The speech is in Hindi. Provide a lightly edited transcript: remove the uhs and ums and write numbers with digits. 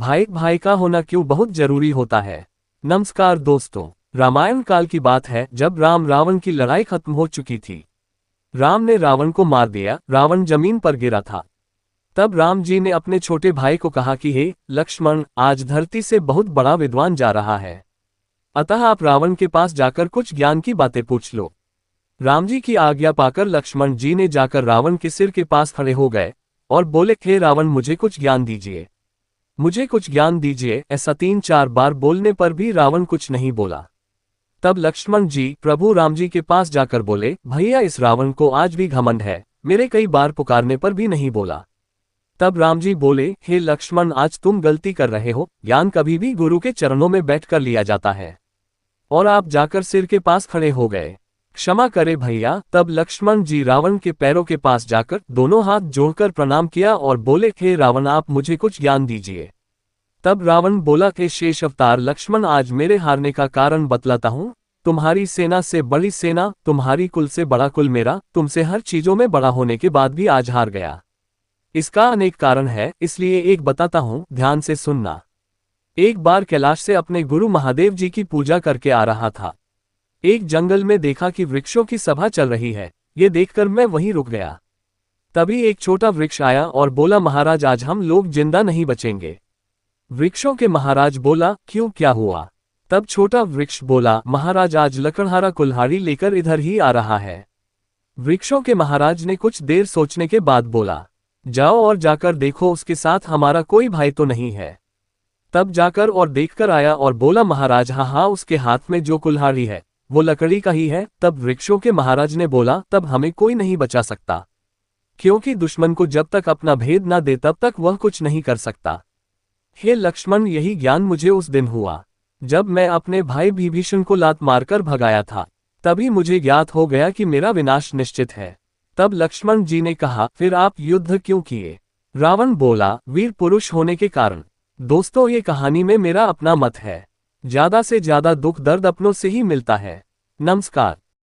भाई भाई का होना क्यों बहुत जरूरी होता है। नमस्कार दोस्तों, रामायण काल की बात है जब राम रावण की लड़ाई खत्म हो चुकी थी। राम ने रावण को मार दिया, रावण जमीन पर गिरा था। तब राम जी ने अपने छोटे भाई को कहा कि हे लक्ष्मण, आज धरती से बहुत बड़ा विद्वान जा रहा है, अतः आप रावण के पास जाकर कुछ ज्ञान की बातें पूछ लो। राम जी की आज्ञा पाकर लक्ष्मण जी ने जाकर रावण के सिर के पास खड़े हो गए और बोले, हे रावण, मुझे कुछ ज्ञान दीजिए, मुझे कुछ ज्ञान दीजिए। ऐसा 3-4 बार बोलने पर भी रावण कुछ नहीं बोला। तब लक्ष्मण जी प्रभु राम जी के पास जाकर बोले, भैया, इस रावण को आज भी घमंड है, मेरे कई बार पुकारने पर भी नहीं बोला। तब राम जी बोले, हे लक्ष्मण, आज तुम गलती कर रहे हो, ज्ञान कभी भी गुरु के चरणों में बैठकर लिया जाता है, और आप जाकर सिर के पास खड़े हो गए, क्षमा करे भैया। तब लक्ष्मण जी रावण के पैरों के पास जाकर दोनों हाथ जोड़कर प्रणाम किया और बोले, हे रावण, आप मुझे कुछ ज्ञान दीजिए। तब रावण बोला, हे शेष अवतार लक्ष्मण, आज मेरे हारने का कारण बतलाता हूँ। तुम्हारी सेना से बड़ी सेना, तुम्हारी कुल से बड़ा कुल मेरा, तुमसे हर चीजों में बड़ा होने के बाद भी आज हार गया। इसका अनेक कारण है, इसलिए एक बताता हूँ, ध्यान से सुनना। एक बार कैलाश से अपने गुरु महादेव जी की पूजा करके आ रहा था। एक जंगल में देखा कि वृक्षों की सभा चल रही है। ये देखकर मैं वहीं रुक गया। तभी एक छोटा वृक्ष आया और बोला, महाराज, आज हम लोग जिंदा नहीं बचेंगे। वृक्षों के महाराज बोला, क्यों, क्या हुआ? तब छोटा वृक्ष बोला, महाराज, आज लकड़हारा कुल्हाड़ी लेकर इधर ही आ रहा है। वृक्षों के महाराज ने कुछ देर सोचने के बाद बोला, जाओ और जाकर देखो, उसके साथ हमारा कोई भाई तो नहीं है। तब जाकर और देखकर आया और बोला, महाराज, हाँ, उसके हाथ में जो कुल्हाड़ी है वो लकड़ी का ही है। तब वृक्षों के महाराज ने बोला, तब हमें कोई नहीं बचा सकता, क्योंकि दुश्मन को जब तक अपना भेद ना दे तब तक वह कुछ नहीं कर सकता। हे लक्ष्मण, यही ज्ञान मुझे उस दिन हुआ जब मैं अपने भाई विभीषण को लात मारकर भगाया था। तभी मुझे ज्ञात हो गया कि मेरा विनाश निश्चित है। तब लक्ष्मण जी ने कहा, फिर आप युद्ध क्यों किए? रावण बोला, वीर पुरुष होने के कारण। दोस्तों, ये कहानी में मेरा अपना मत है, ज्यादा से ज्यादा दुख दर्द अपनों से ही मिलता है। नमस्कार।